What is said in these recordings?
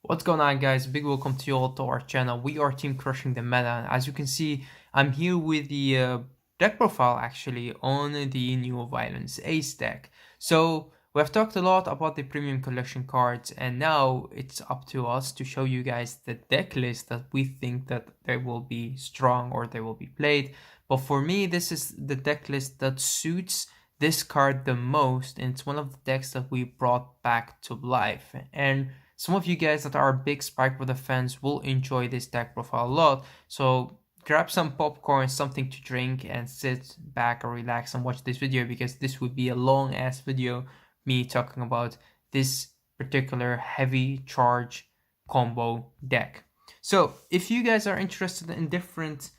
What's going on, guys? Big welcome to you all to our channel. We are Team Crushing the Meta. As you can see, I'm here with the deck profile actually on the new Violence Ace deck. So we have talked a lot about the premium collection cards, and now it's up to us to show you guys the deck list that we think that they will be strong or they will be played. But for me, this is the deck list that suits this card the most, and it's one of the decks that we brought back to life. And some of you guys that are big Spike Brother fans will enjoy this deck profile a lot, so grab some popcorn, something to drink, and sit back or relax and watch this video, because this would be a long ass video, me talking about this particular heavy charge combo deck. So if you guys are interested in different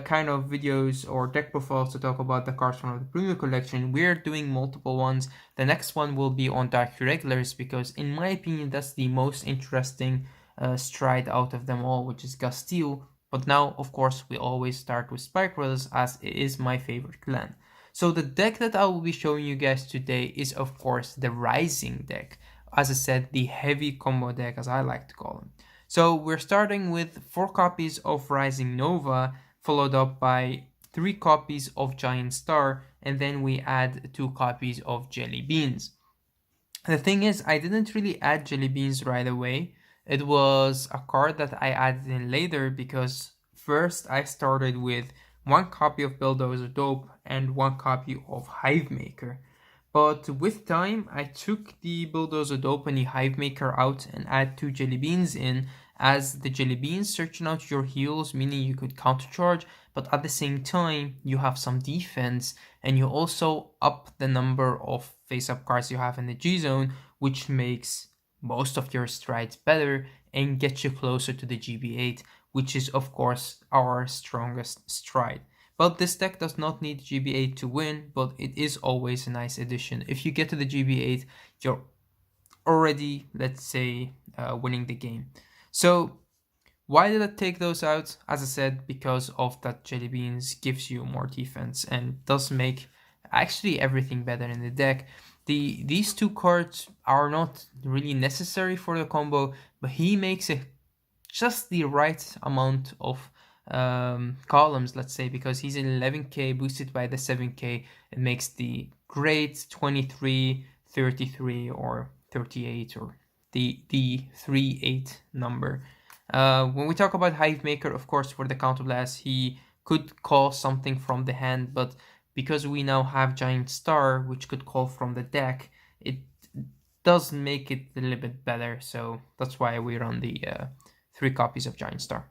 kind of videos or deck profiles to talk about the cards from the premium collection, we're doing multiple ones. The next one will be on Dark Irregulars, because in my opinion that's the most interesting stride out of them all, which is Gastille. But now, of course, we always start with Spike Brothers, as it is my favorite clan. So the deck that I will be showing you guys today is, of course, the Rising deck. As I said, the heavy combo deck, as I like to call them. So we're starting with 4 copies of Rising Nova, followed up by 3 copies of Giant Star, and then we add 2 copies of Jelly Beans. The thing is, I didn't really add Jelly Beans right away. It was a card that I added in later, because first I started with 1 copy of Bulldozer Dope and 1 copy of Hivemaker. But with time, I took the Bulldozer Dope and the Hivemaker out and add 2 Jelly Beans in, as the Jelly Beans searching out your heals, meaning you could countercharge, but at the same time you have some defense, and you also up the number of face-up cards you have in the G-Zone, which makes most of your strides better and gets you closer to the GB8, which is of course our strongest stride. But this deck does not need GB8 to win, but it is always a nice addition. If you get to the GB8, you're already, let's say, winning the game. So why did I take those out? As I said, because of that Jelly Beans gives you more defense and does make actually everything better in the deck. These 2 cards are not really necessary for the combo, but he makes it just the right amount of columns, let's say, because he's in 11k boosted by the 7k. It makes the great 23, 33, or 38, or the 3-8 number. When we talk about Hivemaker, of course, for the counterblast, he could call something from the hand, but because we now have Giant Star, which could call from the deck, it does make it a little bit better. So that's why we run the 3 copies of Giant Star.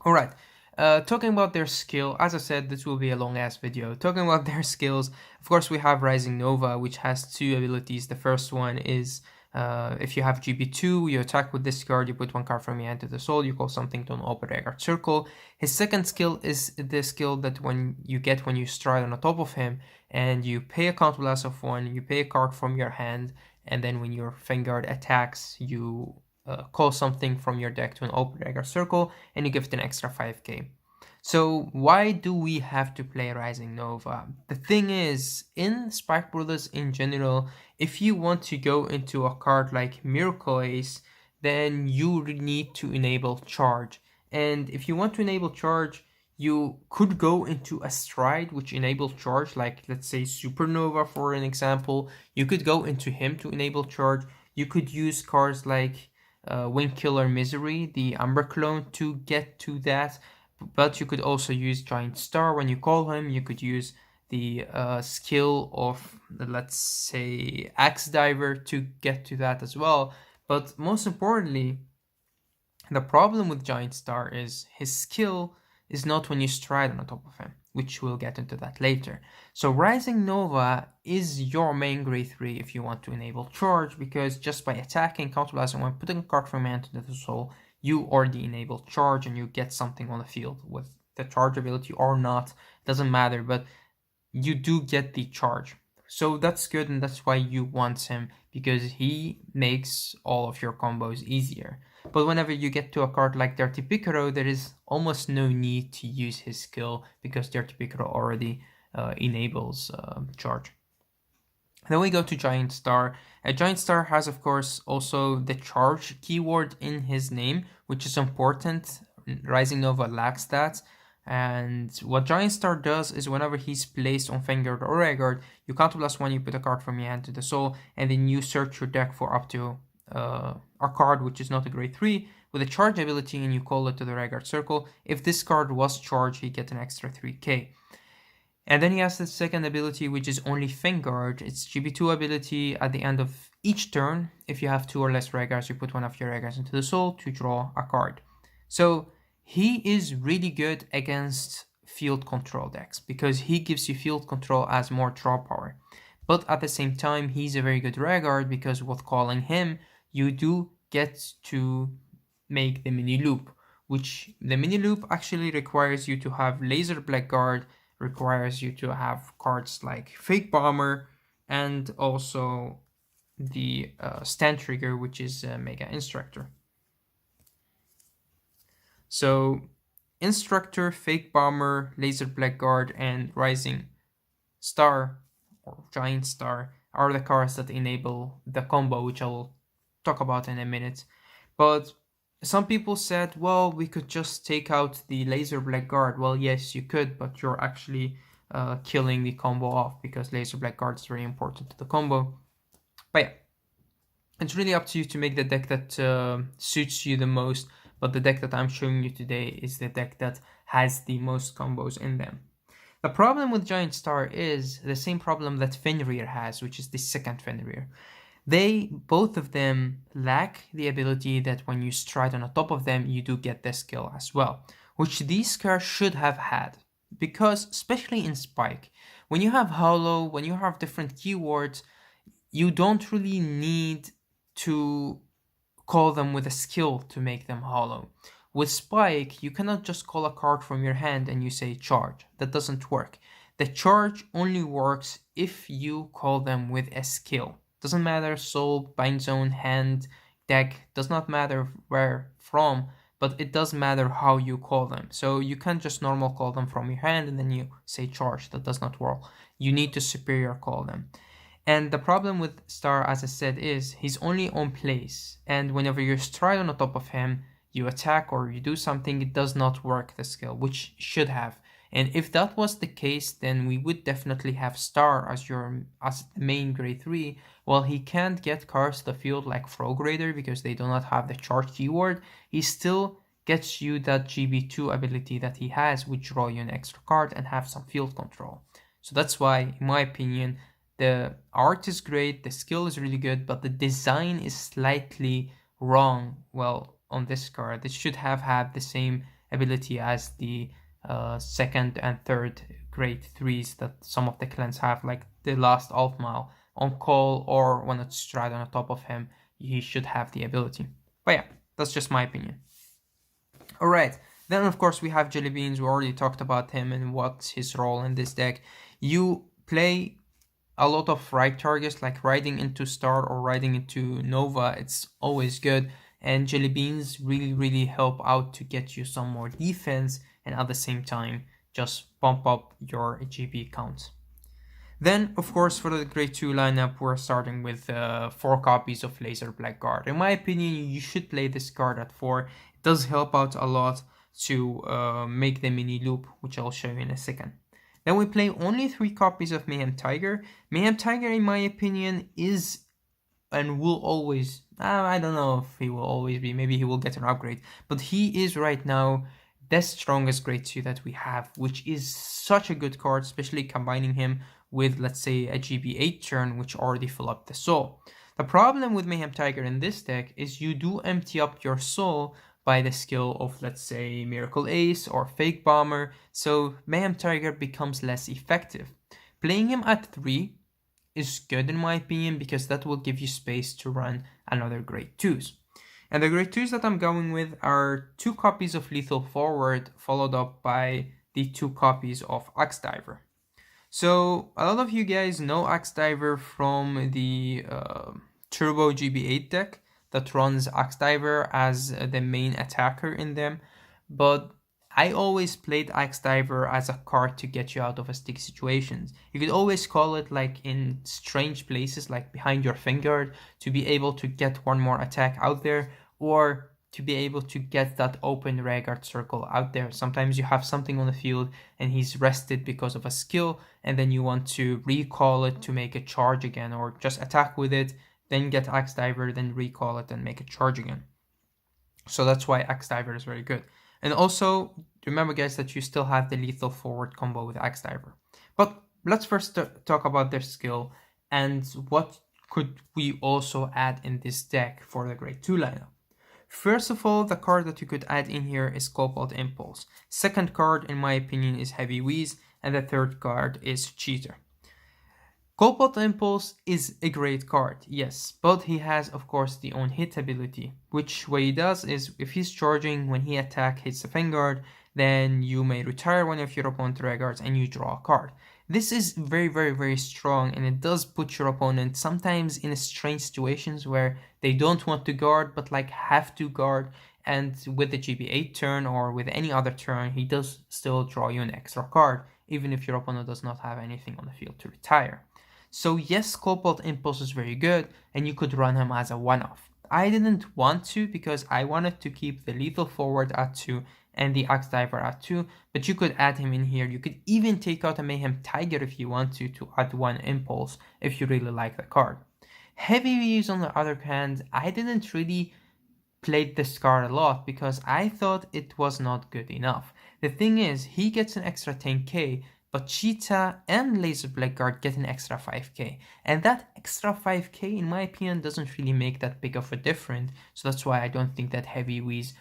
Alright, talking about their skill, as I said, this will be a long ass video. Talking about their skills, of course, we have Rising Nova, which has 2 abilities. The first one is, if you have GB2, you attack with this card, you put 1 card from your hand to the soul, you call something to an open Vanguard circle. His second skill is the skill that when you get when you stride on the top of him, and you pay a counterblast of 1, you pay a card from your hand, and then when your Vanguard attacks, you call something from your deck to an open Vanguard circle, and you give it an extra 5k. So why do we have to play Rising Nova? The thing is, in Spike Brothers in general, if you want to go into a card like Miracle Ace, then you need to enable Charge. And if you want to enable Charge, you could go into a stride which enables Charge, like let's say Supernova for an example. You could go into him to enable Charge. You could use cards like Wind Killer Misery, the Umber clone, to get to that. But you could also use Giant Star when you call him. You could use the skill of, let's say, Axe Diver to get to that as well. But most importantly, the problem with Giant Star is his skill is not when you stride on the top of him, which we'll get into that later. So Rising Nova is your main grade 3 if you want to enable Charge, because just by attacking, counterblasting, when putting a card from hand to the soul, you already enable Charge and you get something on the field with the charge ability or not, doesn't matter, but you do get the charge. So that's good, and that's why you want him, because he makes all of your combos easier. But whenever you get to a card like Dirty Picaro, there is almost no need to use his skill, because Dirty Picaro already enables charge. Then we go to Giant Star. A Giant Star has, of course, also the charge keyword in his name, which is important. Rising Nova lacks that. And what Giant Star does is whenever he's placed on Vanguard or Vanguard, you counter +1, you put a card from your hand to the soul, and then you search your deck for up to a card which is not a grade 3 with a charge ability, and you call it to the Vanguard circle. If this card was charged, you get an extra 3k. And then he has the second ability, which is only Vanguard. It's GB2 ability at the end of each turn. If you have 2 or less Regas, you put one of your Regas into the soul to draw a card. So he is really good against field control decks because he gives you field control as more draw power. But at the same time, he's a very good Regard because with calling him, you do get to make the mini loop, which the mini loop actually requires you to have Laser Blackguard, requires you to have cards like Fake Bomber, and also the Stand Trigger, which is Mega Instructor. So Instructor, Fake Bomber, Laser Blackguard, and Rising Star or Giant Star are the cards that enable the combo, which I'll talk about in a minute. But some people said, well, we could just take out the Laser Blackguard. Well, yes, you could, but you're actually killing the combo off because Laser Blackguard is very important to the combo. But yeah, it's really up to you to make the deck that suits you the most. But the deck that I'm showing you today is the deck that has the most combos in them. The problem with Giant Star is the same problem that Fenrir has, which is the second Fenrir. Both of them lack the ability that when you stride on the top of them, you do get the skill as well, which these cards should have had. Because, especially in Spike, when you have Hollow, when you have different keywords, you don't really need to call them with a skill to make them Hollow. With Spike, you cannot just call a card from your hand and you say charge. That doesn't work. The charge only works if you call them with a skill. Doesn't matter soul, bind zone, hand, deck, does not matter where from, but it does matter how you call them. So you can't just normal call them from your hand and then you say charge. That does not work. You need to superior call them. And the problem with Star, as I said, is he's only on place. And whenever you stride on the top of him, you attack or you do something, it does not work the skill, which should have. And if that was the case, then we would definitely have Star as the main grade 3. While he can't get cards to the field like Frog Raider because they do not have the charge keyword, he still gets you that GB2 ability that he has, which draw you an extra card and have some field control. So that's why, in my opinion, the art is great, the skill is really good, but the design is slightly wrong. Well, on this card, it should have had the same ability as the second and third grade 3s that some of the clans have, like the last Altmal. On call or when it's stride on the top of him, he should have the ability. But yeah, that's just my opinion. Alright, then of course we have Jelly Beans. We already talked about him and what's his role in this deck. You play a lot of right targets like riding into Star or riding into Nova. It's always good. And Jelly Beans really help out to get you some more defense and at the same time just bump up your GB count. Then, of course, for the grade 2 lineup, we're starting with 4 copies of Laser Blackguard. In my opinion, you should play this card at 4. It does help out a lot to make the mini loop, which I'll show you in a second. Then we play only 3 copies of Mayhem Tiger. Mayhem Tiger, in my opinion, is and will always, I don't know if he will always be, maybe he will get an upgrade, but he is right now the strongest grade 2 that we have, which is such a good card, especially combining him with, let's say, a GB8 turn, which already fill up the soul. The problem with Mayhem Tiger in this deck is you do empty up your soul by the skill of, let's say, Miracle Ace or Fake Bomber, so Mayhem Tiger becomes less effective. Playing him at 3 is good in my opinion because that will give you space to run another grade 2s. And the grade 2s that I'm going with are 2 copies of Lethal Forward followed up by the 2 copies of Axe Diver. So a lot of you guys know Axe Diver from the Turbo GB8 deck that runs Axe Diver as the main attacker in them, but I always played Axe Diver as a card to get you out of a sticky situations. You could always call it like in strange places, like behind your Vanguard, to be able to get one more attack out there, or to be able to get that open rearguard circle out there. Sometimes you have something on the field and he's rested because of a skill, and then you want to recall it to make a charge again, or just attack with it, then get Axe Diver, then recall it and make a charge again. So that's why Axe Diver is very good. And also, remember guys that you still have the lethal forward combo with Axe Diver. But let's first talk about their skill and what could we also add in this deck for the grade 2 lineup. First of all, the card that you could add in here is Cobalt Impulse. Second card, in my opinion, is Heavy Wheeze, and the third card is Cheater. Cobalt Impulse is a great card, yes, but he has of course the own hit ability, which what he does is if he's charging, when he attack hits the Vanguard, then you may retire one of your opponent's rearguards and you draw a card. This is very strong, and it does put your opponent sometimes in strange situations where they don't want to guard but like have to guard, and with the GB8 turn or with any other turn he does still draw you an extra card even if your opponent does not have anything on the field to retire. So yes, Cobalt Impulse is very good, and you could run him as a one-off. I didn't want to because I wanted to keep the Lethal Forward at 2 and the Axe Diver at 2, but you could add him in here. You could even take out a Mayhem Tiger if you want to add one Impulse if you really like the card. Heavy Wheeze on the other hand, I didn't really play this card a lot because I thought it was not good enough. The thing is, he gets an extra 10k, but Cheetah and Laser Blackguard get an extra 5k, and that extra 5k in my opinion doesn't really make that big of a difference, so that's why I don't think that Heavy Wheeze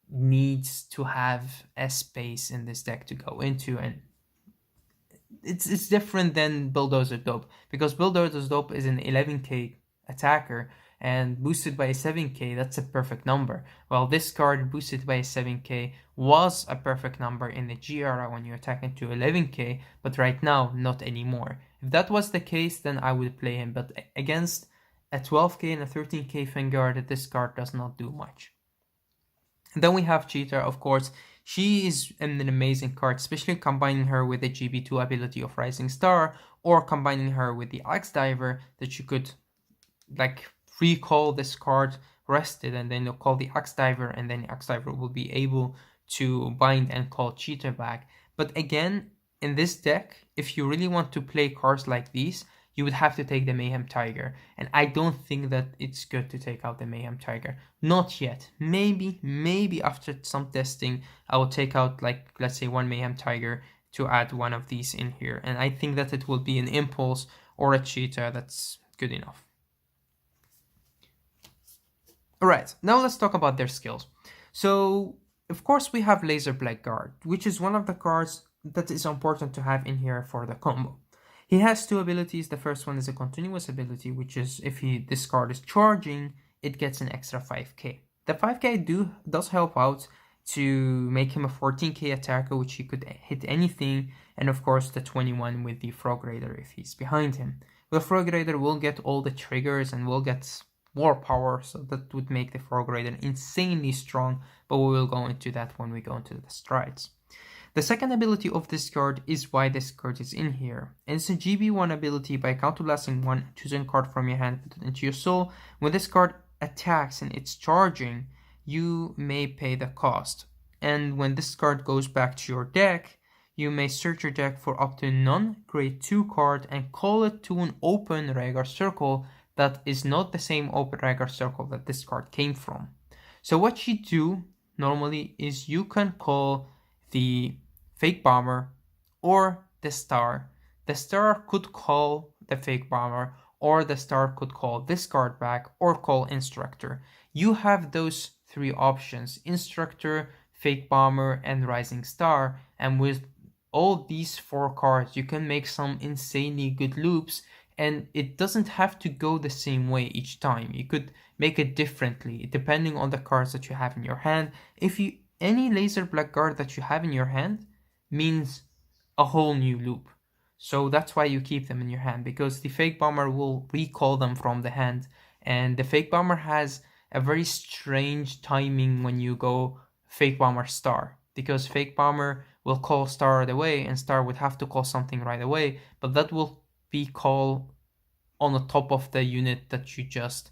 needs to have a space in this deck to go into. And it's different than Bulldozer Dope, because Bulldozer Dope is an 11k attacker and boosted by a 7k, that's a perfect number. Well, this card boosted by a 7k was a perfect number in the G era when you attack into 11k, but right now not anymore. If that was the case, then I would play him, but against a 12k and a 13k Vanguard, this card does not do much. And then we have Cheater, of course. She is an amazing card, especially combining her with the GB2 ability of Rising Star, or combining her with the Axe Diver, that you could like recall this card rested and then you'll call the Axe Diver, and then the Axe Diver will be able to bind and call Cheater back. But again, in this deck, if you really want to play cards like these, you would have to take the Mayhem Tiger, and I don't think that it's good to take out the Mayhem Tiger. Not yet. Maybe after some testing, I will take out, like, let's say one Mayhem Tiger to add one of these in here, and I think that it will be an Impulse or a Cheetah that's good enough. Alright, now let's talk about their skills. So, of course we have Laser Blackguard, which is one of the cards that is important to have in here for the combo. He has two abilities. The first one is a continuous ability, which is if this card is charging, it gets an extra 5k. The 5k does help out to make him a 14k attacker, which he could hit anything, and of course the 21 with the Frog Raider if he's behind him. The Frog Raider will get all the triggers and will get more power, so that would make the Frog Raider insanely strong, but we will go into that when we go into the strides. The second ability of this card is why this card is in here. And it's a GB1 ability. By counterblasting one, choosing a card from your hand, put it into your soul. When this card attacks and it's charging, you may pay the cost. And when this card goes back to your deck, you may search your deck for up to non-grade 2 card and call it to an open rearguard circle that is not the same open rearguard circle that this card came from. So what you do normally is you can call the Fake Bomber or the Star. The Star could call the Fake Bomber, or the Star could call this card back or call Instructor. You have those three options: Instructor, Fake Bomber, and Rising Star. And with all these four cards, you can make some insanely good loops, and it doesn't have to go the same way each time. You could make it differently depending on the cards that you have in your hand. Any Laser Blackguard that you have in your hand means a whole new loop. So that's why you keep them in your hand, because the Fake Bomber will recall them from the hand, and the Fake Bomber has a very strange timing when you go Fake Bomber Star. because Fake Bomber will call Star right away, and Star would have to call something right away, but that will be called on the top of the unit that you just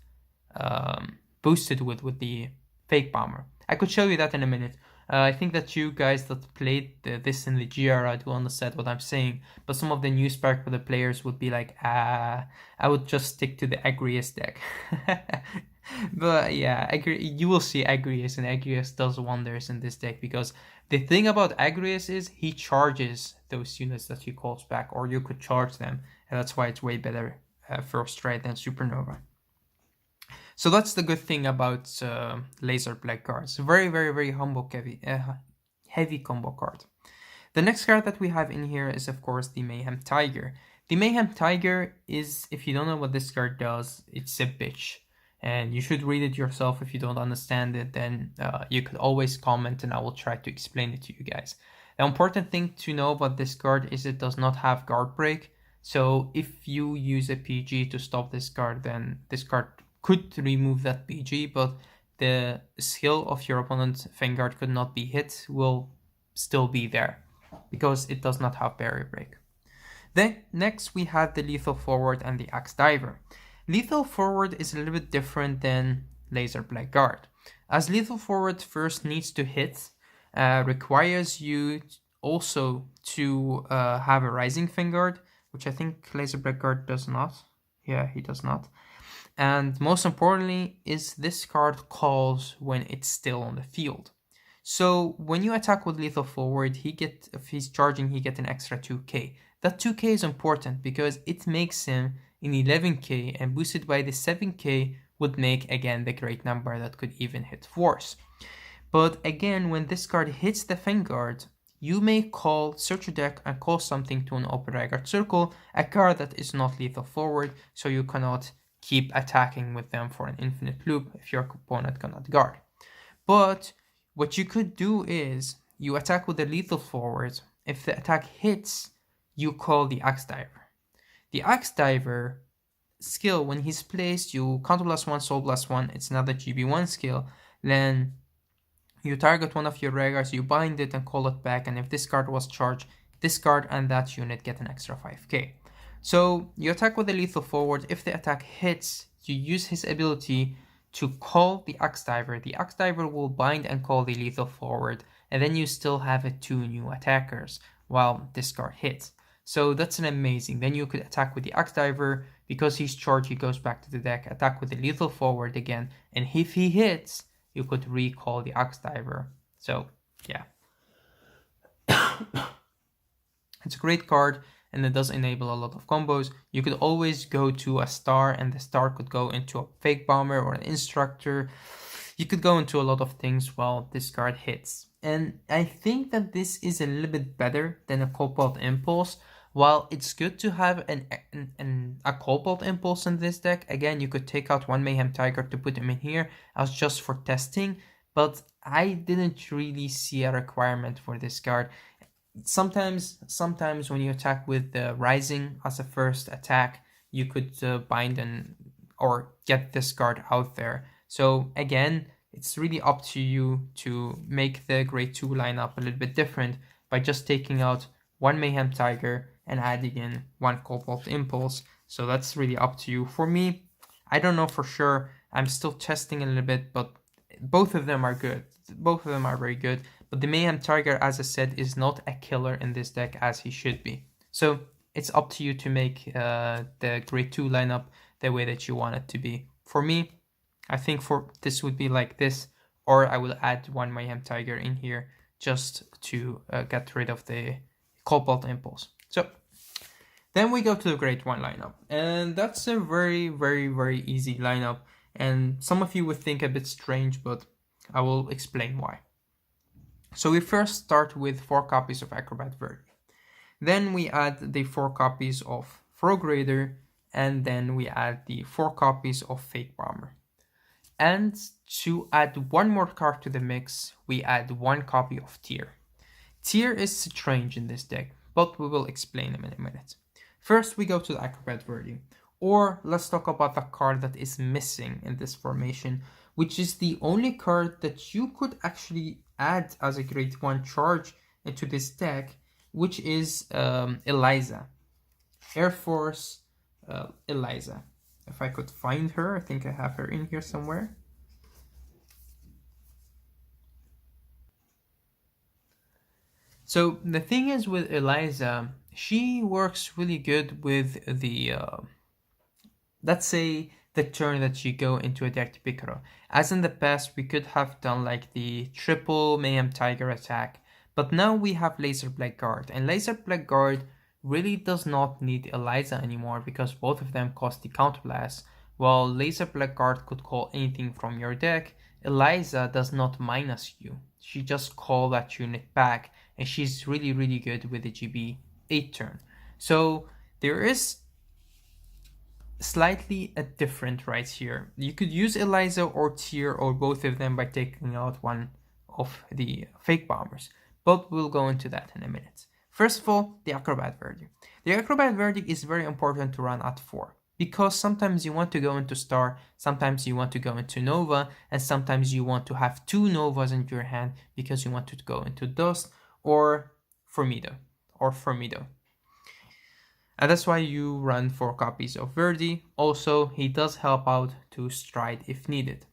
boosted with the Fake Bomber. I could show you that in a minute. I think that you guys that played this in the GR do understand what I'm saying, but some of the new Spark the players would be like, I would just stick to the Agrius deck. But yeah, you will see Agrius, and Agrius does wonders in this deck, because the thing about Agrius is he charges those units that he calls back, or you could charge them, and that's why it's way better first right than Supernova. So that's the good thing about Laser Black cards. Very, very, very heavy combo card. The next card that we have in here is, of course, the Mayhem Tiger. The Mayhem Tiger is, if you don't know what this card does, it's a bitch. And you should read it yourself. If you don't understand it, then you could always comment and I will try to explain it to you guys. The important thing to know about this card is it does not have guard break. So if you use a PG to stop this card, then this card could remove that PG, but the skill of your opponent's Vanguard could not be hit, will still be there, because it does not have barrier break. Then next we have the Lethal Forward and the Axe Diver. Lethal Forward is a little bit different than Laser Blackguard, as Lethal Forward first needs to hit, requires you also to have a Rising Vanguard, which I think Laser Blackguard does not. Yeah, he does not. And most importantly is this card calls when it's still on the field. So when you attack with Lethal Forward, if he's charging, he gets an extra 2k. That 2k is important because it makes him in 11k, and boosted by the 7k would make again the great number that could even hit Force. But again, when this card hits the Vanguard, you may search your deck and call something to an Open Vanguard Circle, a card that is not Lethal Forward, so you cannot keep attacking with them for an infinite loop if your opponent cannot guard. But what you could do is you attack with the Lethal Forward. If the attack hits, you call the Axe Diver. The Axe Diver skill, when he's placed, you counter +1, soul +1, it's another GB1 skill. Then you target one of your regulars, you bind it and call it back, and if this card was charged, this card and that unit get an extra 5k. So you attack with the Lethal Forward. If the attack hits, you use his ability to call the Axe Diver. The Axe Diver will bind and call the Lethal Forward, and then you still have 2 new attackers while this card hits. So that's an amazing. Then you could attack with the Axe Diver. Because he's charged, he goes back to the deck, attack with the Lethal Forward again, and if he hits, you could recall the Axe Diver. So yeah. It's a great card, and it does enable a lot of combos. You could always go to a Star, and the Star could go into a Fake Bomber or an Instructor. You could go into a lot of things while this card hits. And I think that this is a little bit better than a Cobalt Impulse. While it's good to have a Cobalt Impulse in this deck, again, you could take out one Mayhem Tiger to put him in here as just for testing, but I didn't really see a requirement for this card. Sometimes when you attack with the Rising as a first attack, you could bind or get this card out there. So again, it's really up to you to make the Grade 2 lineup a little bit different by just taking out one Mayhem Tiger and adding in one Cobalt Impulse. So that's really up to you. For me, I don't know for sure. I'm still testing a little bit, but both of them are good. Both of them are very good. But the Mayhem Tiger, as I said, is not a killer in this deck as he should be. So it's up to you to make the Grade 2 lineup the way that you want it to be. For me, I think for this would be like this, or I will add one Mayhem Tiger in here just to get rid of the Cobalt Impulse. So then we go to the Grade 1 lineup, and that's a very, very, very easy lineup, and some of you would think a bit strange, but I will explain why. So we first start with 4 copies of Acrobat Verde. Then we add the 4 copies of Frog Raider, and then we add the 4 copies of Fake Bomber. And to add one more card to the mix, we add 1 copy of Tear. Tear is strange in this deck, but we will explain them in a minute. First, we go to the Acrobat Verde, or let's talk about the card that is missing in this formation, which is the only card that you could actually add as a grade 1 charge into this deck, which is Eliza. Air Force Eliza. If I could find her, I think I have her in here somewhere. So the thing is with Eliza, she works really good with the, let's say, the turn that you go into a deck to Picaro. As in the past, we could have done like the triple Mayhem Tiger attack, but now we have Laser Blackguard, and Laser Blackguard really does not need Eliza anymore because both of them cost the Counterblast. While Laser Blackguard could call anything from your deck, Eliza does not minus you. She just call that unit back, and she's really good with the GB 8 turn. So there is slightly a different right here. You could use Eliza or Tyr or both of them by taking out one of the fake bombers, but we'll go into that in a minute. First of all, the Acrobat Verdict. The Acrobat Verdict is very important to run at 4 because sometimes you want to go into Star, sometimes you want to go into Nova, and sometimes you want to have 2 Novas in your hand because you want to go into Dust or Formido. And that's why you run 4 copies of Verdi. Also, he does help out to Stride if needed.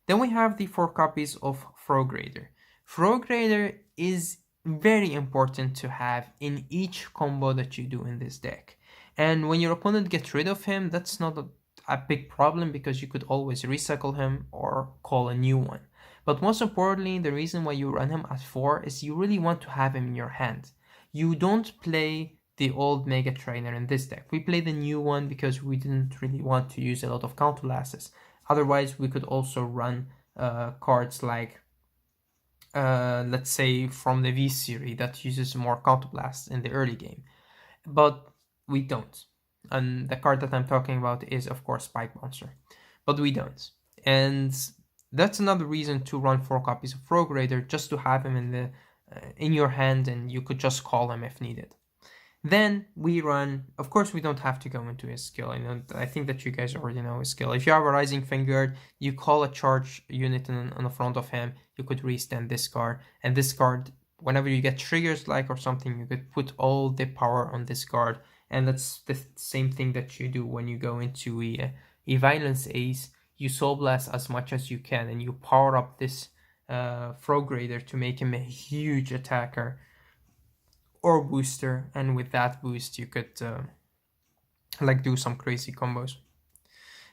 Then we have the 4 copies of Frograder. Frograder is very important to have in each combo that you do in this deck. And when your opponent gets rid of him, that's not a big problem because you could always recycle him or call a new one. But most importantly, the reason why you run him at 4 is you really want to have him in your hand. You don't play the old Mega Trainer in this deck. We play the new one because we didn't really want to use a lot of counterblasts. Otherwise, we could also run cards like, let's say, from the V series that uses more counterblasts in the early game. But we don't. And the card that I'm talking about is, of course, Spike Monster. But we don't. And that's another reason to run 4 copies of Rogue Raider, just to have him in your hand, and you could just call him if needed. Then we run, of course we don't have to go into his skill, I think that you guys already know his skill. If you have a Rising Vanguard, you call a charge unit on the front of him, you could restand this card, and this card, whenever you get triggers like or something, you could put all the power on this card, and that's the same thing that you do when you go into a Violence Ace. You Soul Blast as much as you can, and you power up this Frograder to make him a huge attacker or booster, and with that boost you could like do some crazy combos.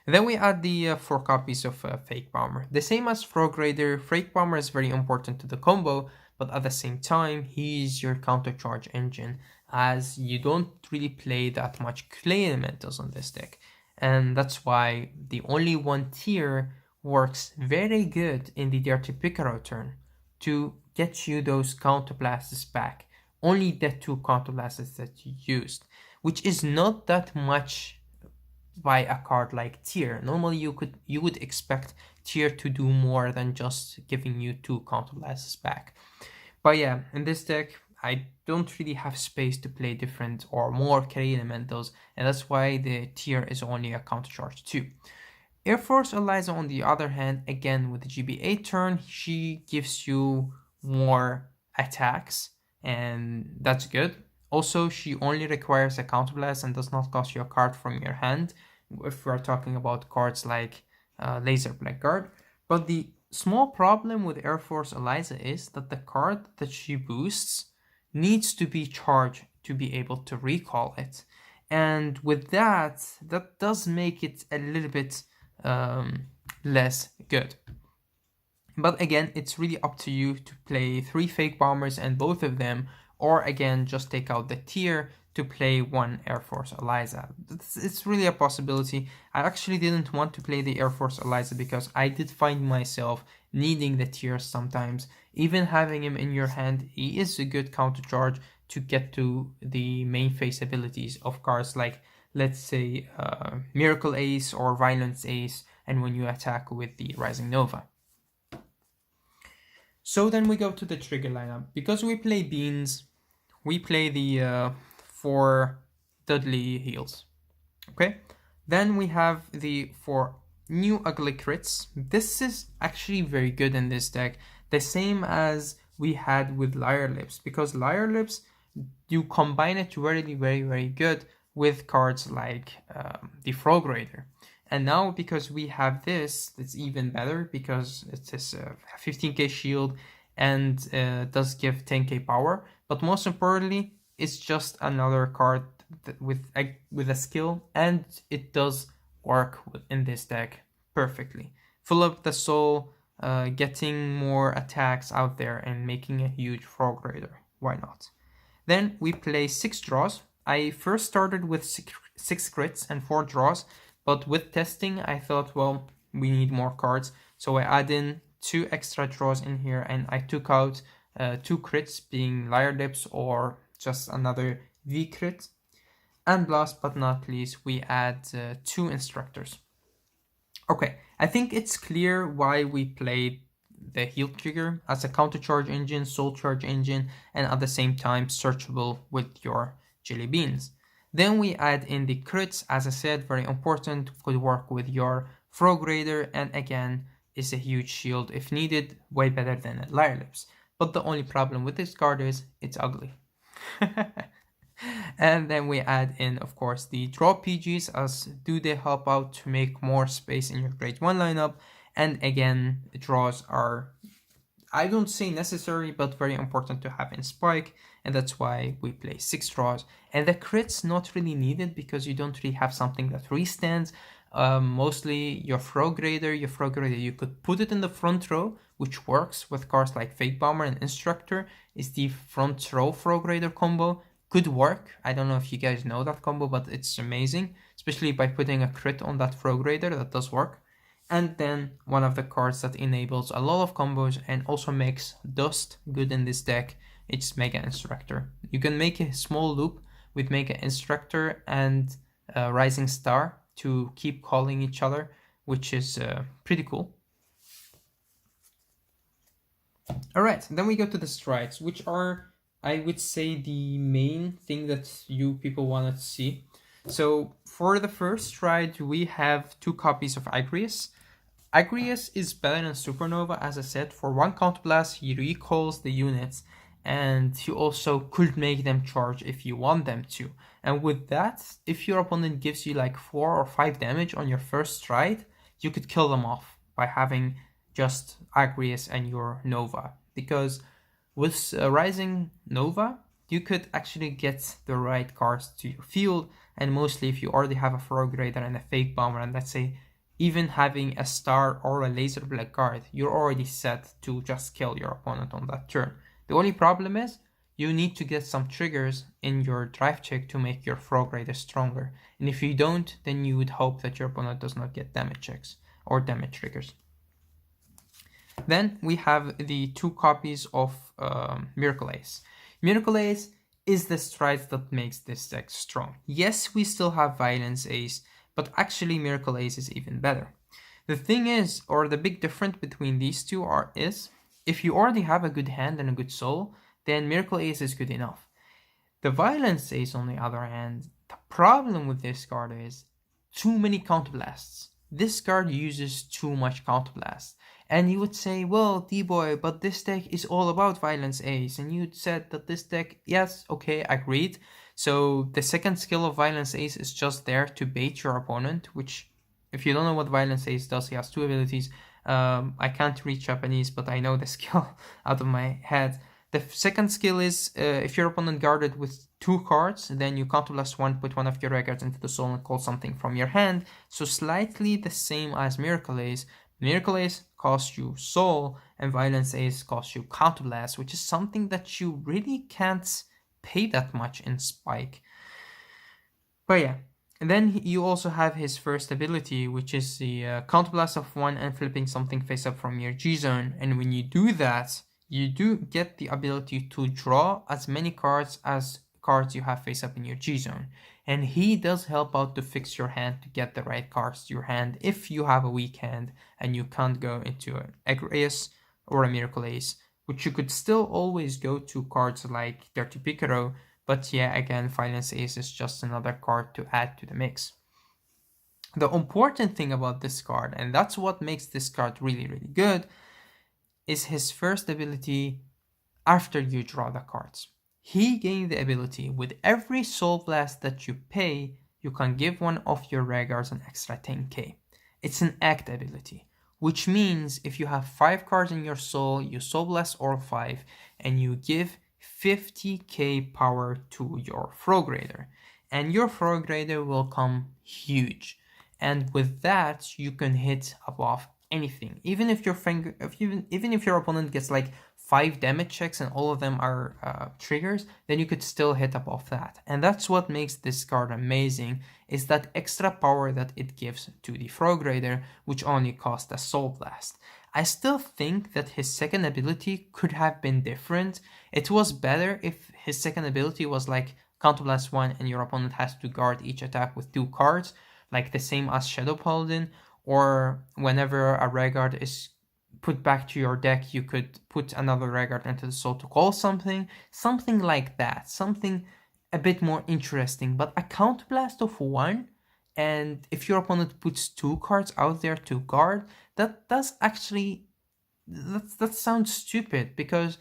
And then we add the 4 copies of Fake Bomber. The same as Frog Raider, Fake Bomber is very important to the combo, but at the same time he's your counter charge engine, as you don't really play that much clay elementals on this deck, and that's why the only one tier works very good in the Dirty Picaro turn to get you those counter blasts back. Only the 2 counterblasts that you used, which is not that much by a card like Tier. Normally you would expect Tier to do more than just giving you 2 counterblasts back. But yeah, in this deck I don't really have space to play different or more carry elementals, and that's why the Tier is only a counter charge 2. Air Force Eliza, on the other hand, again with the GB8 turn, she gives you more attacks, and that's good. Also, she only requires a counterblast and does not cost you a card from your hand, if we're talking about cards like Laser Blackguard. But the small problem with Air Force Eliza is that the card that she boosts needs to be charged to be able to recall it. And with that does make it a little bit less good. But again, it's really up to you to play 3 Fake Bombers and both of them, or again, just take out the Tier to play 1 Air Force Eliza. It's really a possibility. I actually didn't want to play the Air Force Eliza because I did find myself needing the Tiers sometimes. Even having him in your hand, he is a good counter charge to get to the main phase abilities of cards like, let's say, Miracle Ace or Violence Ace, and when you attack with the Rising Nova. So then we go to the trigger lineup. Because we play Beans, we play the 4 Dudley Heals. Okay? Then we have the 4 new Ugly Crits. This is actually very good in this deck. The same as we had with Liar Lips, because Liar Lips, you combine it really very good with cards like the Frog Raider. And now because we have this, it's even better because it is a 15k shield and does give 10k power. But most importantly, it's just another card with a skill, and it does work in this deck perfectly. Fill up the soul, getting more attacks out there and making a huge Frog Raider. Why not? Then we play 6 draws. I first started with 6 crits and 4 draws, but with testing I thought, well, we need more cards, so I add in 2 extra draws in here, and I took out 2 crits, being Liar Lips or just another V crit. And last but not least, we add 2 instructors. Okay, I think it's clear why we played the heal trigger as a counter charge engine, soul charge engine, and at the same time searchable with your jelly beans. Then we add in the crits, as I said, very important, could work with your Frog Raider, and again is a huge shield if needed, way better than a Liar Lips. But the only problem with this card is it's ugly. And then we add in, of course, the draw PGs, as do they help out to make more space in your grade 1 lineup. And again, draws are, I don't say necessary, but very important to have in Spike, and that's why we play 6 draws. And the crits not really needed because you don't really have something that restands. Mostly your Frog Raider, you could put it in the front row, which works with cards like Fake Bomber and Instructor, is the front row Frog Raider combo. Could work. I don't know if you guys know that combo, but it's amazing, especially by putting a crit on that Frog Raider. That does work. And then one of the cards that enables a lot of combos and also makes Dust good in this deck, it's Mega Instructor. You can make a small loop with Mega Instructor and Rising Star to keep calling each other, which is pretty cool. Alright, then we go to the strides, which are, I would say, the main thing that you people want to see. So for the first stride, we have 2 copies of Agrius. Agrius is better than Supernova, as I said. For 1 counterblast, he recalls the units, and you also could make them charge if you want them to. And with that, if your opponent gives you like 4 or 5 damage on your first stride, you could kill them off by having just Agrius and your Nova. Because with Rising Nova, you could actually get the right cards to your field, and mostly if you already have a Frog Raider and a Fake Bomber, and let's say even having a Star or a Laser Black card, you're already set to just kill your opponent on that turn. The only problem is you need to get some triggers in your drive check to make your Frog Raider stronger, and if you don't, then you would hope that your opponent does not get damage checks or damage triggers. Then we have the 2 copies of Miracle Ace. Miracle Ace is the stride that makes this deck strong. Yes, we still have Violence Ace, but actually Miracle Ace is even better. The thing is, or the big difference between these two is, if you already have a good hand and a good soul, then Miracle Ace is good enough. The Violence Ace, on the other hand, the problem with this card is too many counterblasts. This card uses too much counterblast. And you would say, well, D-Boy, but this deck is all about Violence Ace. And you said that this deck, yes, okay, agreed. So the second skill of Violence Ace is just there to bait your opponent, which, if you don't know what Violence Ace does, he has 2 abilities. I can't read Japanese, but I know the skill out of my head. The second skill is, if your opponent guarded with 2 cards, then you counterblast 1, put one of your records into the soul and call something from your hand. So slightly the same as Miracle Ace. Miracle Ace costs you soul, and Violence Ace costs you counterblast, which is something that you really can't pay that much in Spike. But yeah, and then you also have his first ability, which is the counterblast of 1 and flipping something face up from your G-zone. And when you do that, you do get the ability to draw as many cards as cards you have face up in your G-zone. And he does help out to fix your hand to get the right cards to your hand if you have a weak hand and you can't go into an Agrius or a Miracle Ace, which you could still always go to cards like Dirty Picaro, but yeah, again, Violence Ace is just another card to add to the mix. The important thing about this card, and that's what makes this card really, really good, is his first ability, after you draw the cards. He gained the ability with every Soul Blast that you pay, you can give one of your regulars an extra 10k. It's an act ability, which means if you have 5 cards in your soul, you Soul Blast all 5 and you give 50k power to your Frog Raider. And your Frog Raider will come huge. And with that, you can hit above anything. Even if your opponent gets like 5 damage checks and all of them are triggers, then you could still hit above that. And that's what makes this card amazing, is that extra power that it gives to the Frog Raider, which only costs a Soul Blast. I still think that his second ability could have been different. It was better if his second ability was like Counterblast 1 and your opponent has to guard each attack with 2 cards, like the same as Shadow Paladin, or whenever a Vanguard is put back to your deck, you could put another Vanguard into the soul to call something like that, something a bit more interesting. But a Counterblast of 1, and if your opponent puts 2 cards out there to guard, that sounds stupid, because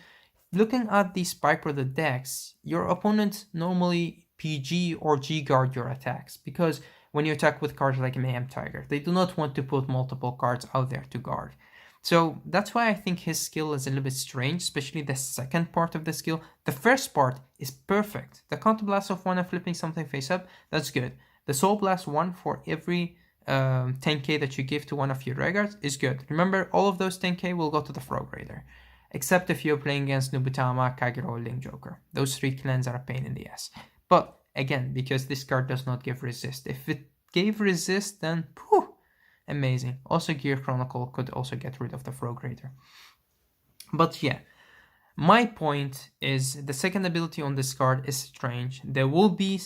looking at the Spike Brother decks, your opponent normally PG or G guard your attacks, because when you attack with cards like Mayhem Tiger, they do not want to put multiple cards out there to guard. So that's why I think his skill is a little bit strange, especially the second part of the skill. The first part is perfect. The Counterblast of 1 and flipping something face up, that's good. The Soul Blast 1 for every 10k that you give to one of your Regards is good. Remember, all of those 10k will go to the Frog Raider. Except if you're playing against Nubutama, Kagero, or Link Joker. Those 3 clans are a pain in the ass. But again, because this card does not give resist. If it gave resist, then phew, amazing. Also, Gear Chronicle could also get rid of the Frog Raider. But yeah, my point is the second ability on this card is strange. There will be,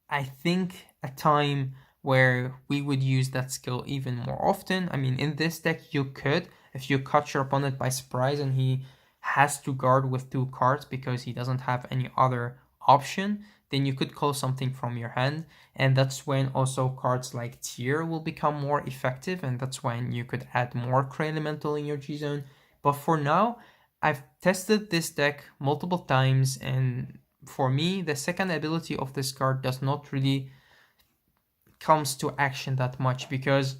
I think, a time where we would use that skill even more often. I mean, in this deck you could, if you catch your opponent by surprise and he has to guard with 2 cards because he doesn't have any other option, then you could call something from your hand, and that's when also cards like Tier will become more effective, and that's when you could add more Cray Elemental in your G-Zone. But for now, I've tested this deck multiple times, and for me, the second ability of this card does not really comes to action that much, because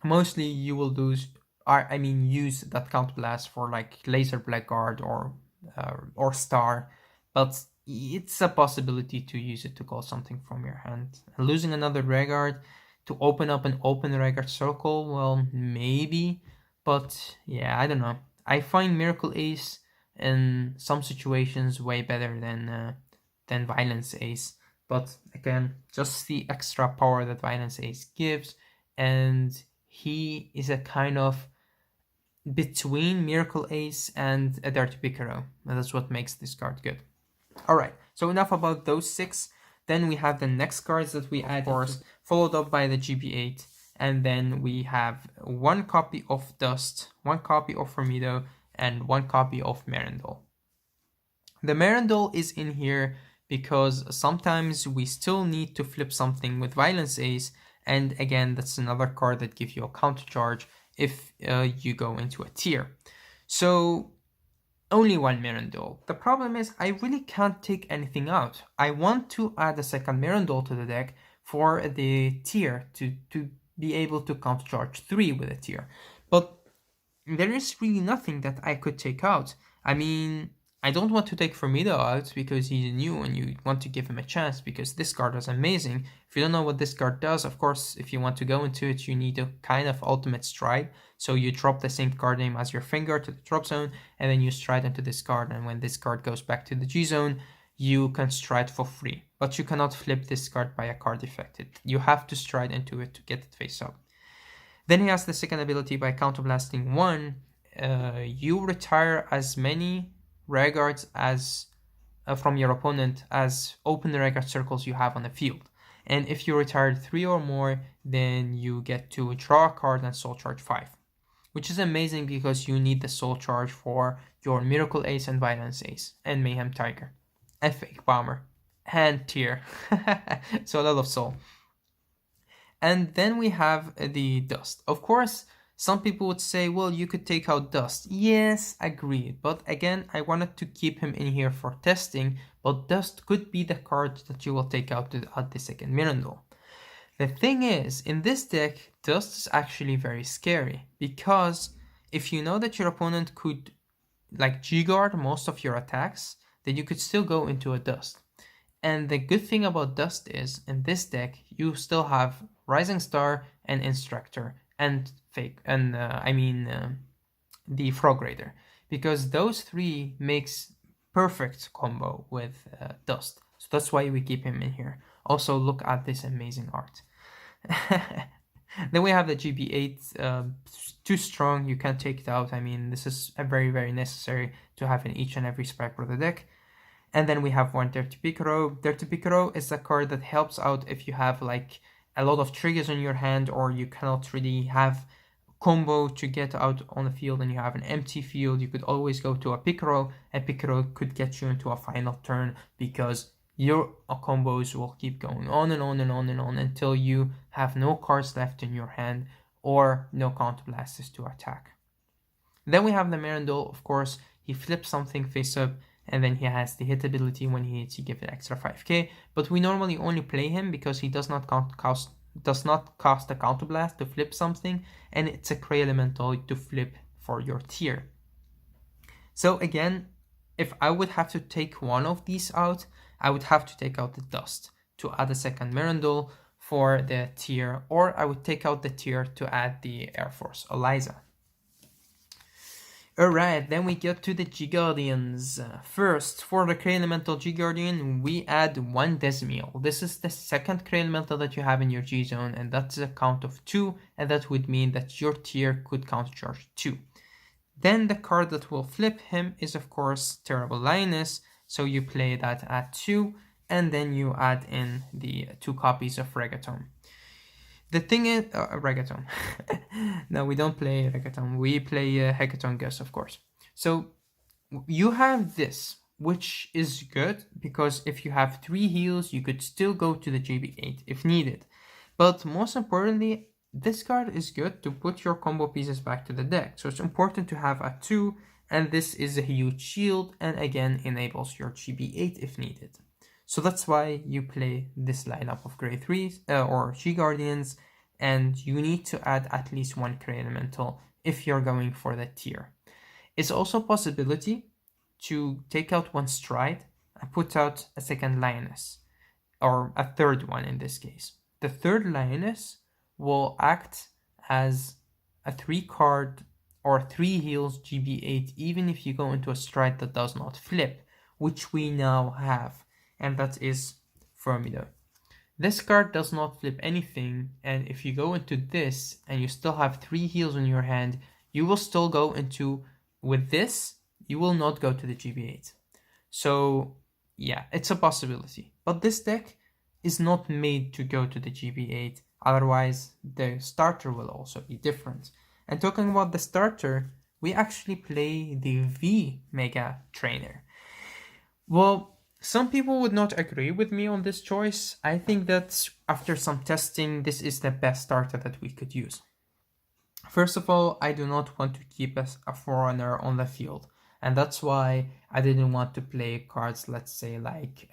mostly you will use that Counterblast for like Laser Blackguard or Star, but it's a possibility to use it to call something from your hand. Losing another Vanguard to open up an open Vanguard circle, well, maybe, but yeah, I don't know. I find Miracle Ace in some situations way better than Violence Ace. But again, just the extra power that Violence Ace gives, and he is a kind of between Miracle Ace and a Dirty Picaro, and that's what makes this card good. Alright, so enough about those 6. Then we have the next cards that we add, of course, followed up by the GB8, and then we have 1 copy of Dust, 1 copy of Formido, and 1 copy of Merendol. The Merendol is in here because sometimes we still need to flip something with Violence Ace, and again, that's another card that gives you a counter charge if you go into a tier. So only 1 Merendol. The problem is I really can't take anything out. I want to add a second Merendol to the deck for the tier to be able to counter charge 3 with a tier. But there is really nothing that I could take out. I mean, I don't want to take Formido out because he's new and you want to give him a chance because this card is amazing. If you don't know what this card does, of course, if you want to go into it, you need a kind of ultimate stride. So you drop the same card name as your finger to the drop zone, and then you stride into this card. And when this card goes back to the G zone, you can stride for free. But you cannot flip this card by a card effect. You have to stride into it to get it face up. Then he has the second ability by counterblasting 1. You retire as many Regards as from your opponent as open Regard circles you have on the field. And if you retired 3 or more, then you get to draw a card and soul charge 5. Which is amazing because you need the soul charge for your Miracle Ace and Violence Ace and Mayhem Tiger. And Fake Bomber. And Tier. So a lot of soul. And then we have the Dust. Of course, Some people would say, well, you could take out Dust. Yes, agreed. But again, I wanted to keep him in here for testing, but Dust could be the card that you will take out at the second Mirandol. The thing is, in this deck, Dust is actually very scary, because if you know that your opponent could like G-guard most of your attacks, then you could still go into a Dust. And the good thing about Dust is, in this deck, you still have Rising Star and Instructor and the Frog Raider, because those three makes perfect combo with Dust. So that's why we keep him in here. Also, look at this amazing art. Then we have the GB8, too strong, you can't take it out. I mean, this is a very, very necessary to have in each and every spec for the deck. And then we have one Dirty Picaro. Dirty Picaro is a card that helps out if you have like a lot of triggers in your hand, or you cannot really have combo to get out on the field and you have an empty field. You could always go to a Picaro, and Picaro could get you into a final turn, because your combos will keep going on and on and on and on until you have no cards left in your hand or no counterblasters to attack. Then we have the Mirandol, of course. He flips something face up, and then he has the hit ability. When he hits, you give it extra 5k, but we normally only play him because he does not cost a counterblast to flip something, and it's a Cray Elemental to flip for your tier. So again, if I would have to take one of these out, I would have to take out the Dust to add a second Mirandol for the tier, or I would take out the tier to add the Air Force Eliza. Alright, then we get to the G-Guardians. First, for the Cray Elemental G-Guardian, we add one Desmiel. This is the second Cray Elemental that you have in your G-Zone, and that's a count of 2, and that would mean that your tier could countercharge 2. Then the card that will flip him is, of course, Terrible Lioness, so you play that at 2, and then you add in the 2 copies of Reggaeton. The thing is, Reggaeton. No, we don't play Reggaeton. We play Hackathon Gus, of course. So you have this, which is good, because if you have 3 heals, you could still go to the GB8 if needed. But most importantly, this card is good to put your combo pieces back to the deck. So it's important to have a 2, and this is a huge shield, and again enables your GB8 if needed. So that's why you play this lineup of Grey 3s or G-Guardians, and you need to add at least one Cray Elemental if you're going for the tier. It's also a possibility to take out one Stride and put out a second Lioness, or a third one in this case. The third Lioness will act as a 3-card or 3 heals GB8 even if you go into a Stride that does not flip, which we now have. And that is Fermido. This card does not flip anything, and if you go into this and you still have 3 heals in your hand, you will still go into, with this, you will not go to the GB8. So yeah, it's a possibility. But this deck is not made to go to the GB8, otherwise the starter will also be different. And talking about the starter, we actually play the V Mega Trainer. Well, some people would not agree with me on this choice. I think that after some testing, this is the best starter that we could use. First of all, I do not want to keep a Forerunner on the field. And that's why I didn't want to play cards, let's say, like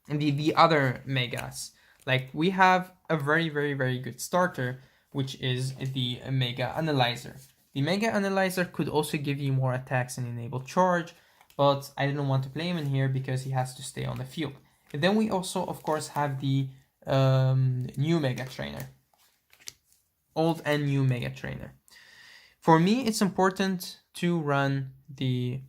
the other Megas. Like, we have a very, very, very good starter, which is the Mega Analyzer. The Mega Analyzer could also give you more attacks and enable charge, but I didn't want to play him in here because he has to stay on the field. And then we also, of course, have the new Mega Trainer. Old and new Mega Trainer. For me, it's important to run the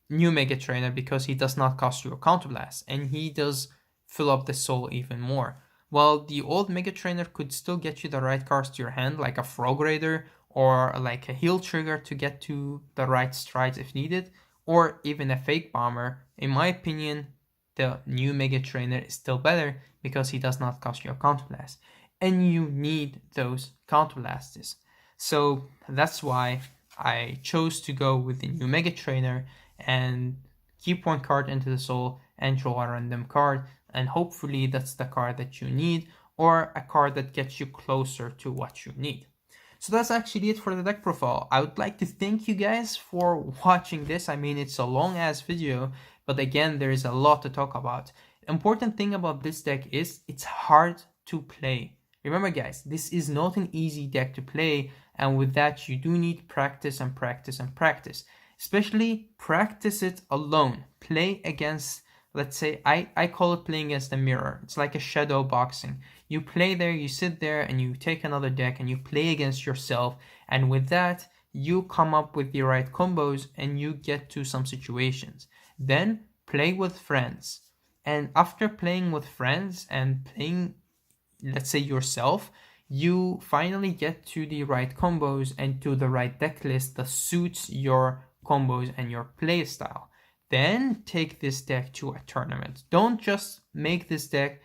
new Mega Trainer because he does not cost you a counterblast, and he does fill up the soul even more. While the old Mega Trainer could still get you the right cards to your hand, like a Frog Raider or like a heal trigger to get to the right strides if needed, or even a Fake Bomber. In my opinion, the new Mega Trainer is still better because he does not cost you a counterblast. And you need those counterblasters. So that's why I chose to go with the new Mega Trainer and keep one card into the soul and draw a random card. And hopefully that's the card that you need, or a card that gets you closer to what you need. So that's actually it for the deck profile. I would like to thank you guys for watching this. I mean, it's a long ass video, but again, there is a lot to talk about. Important thing about this deck is it's hard to play. Remember guys, this is not an easy deck to play, and with that you do need practice and practice and practice. Especially practice it alone. Play against, let's say, I call it playing against the mirror. It's like a shadow boxing. You play there, you sit there, and you take another deck and you play against yourself, and with that you come up with the right combos and you get to some situations. Then play with friends, and after playing with friends and playing, let's say, yourself, you finally get to the right combos and to the right deck list that suits your combos and your play style. Then take this deck to a tournament. Don't just make this deck,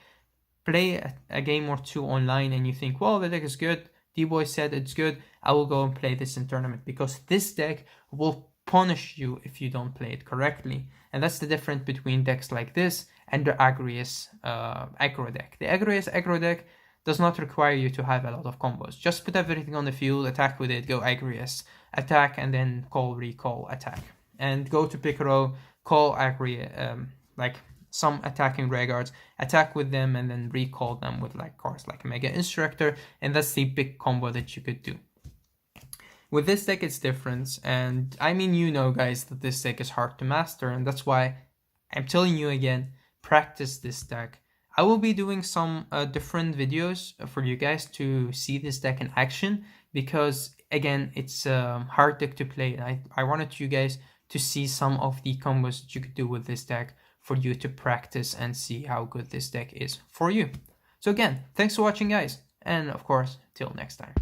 play a game or two online, and you think, well, the deck is good, D-Boy said it's good, I will go and play this in tournament, because this deck will punish you if you don't play it correctly. And that's the difference between decks like this and the Agrius aggro deck. The Agrius aggro deck does not require you to have a lot of combos. Just put everything on the field, attack with it, go Agrius, attack, and then call, recall, attack. And go to pick row, call Agri, like some attacking regards, attack with them, and then recall them with like cards like Mega Instructor, and that's the big combo that you could do. With this deck it's different, and I mean, you know guys that this deck is hard to master, and that's why I'm telling you again, practice this deck. I will be doing some different videos for you guys to see this deck in action, because again, it's a hard deck to play, and I wanted you guys to see some of the combos that you could do with this deck for you to practice and see how good this deck is for you. So again, thanks for watching guys, and of course, till next time.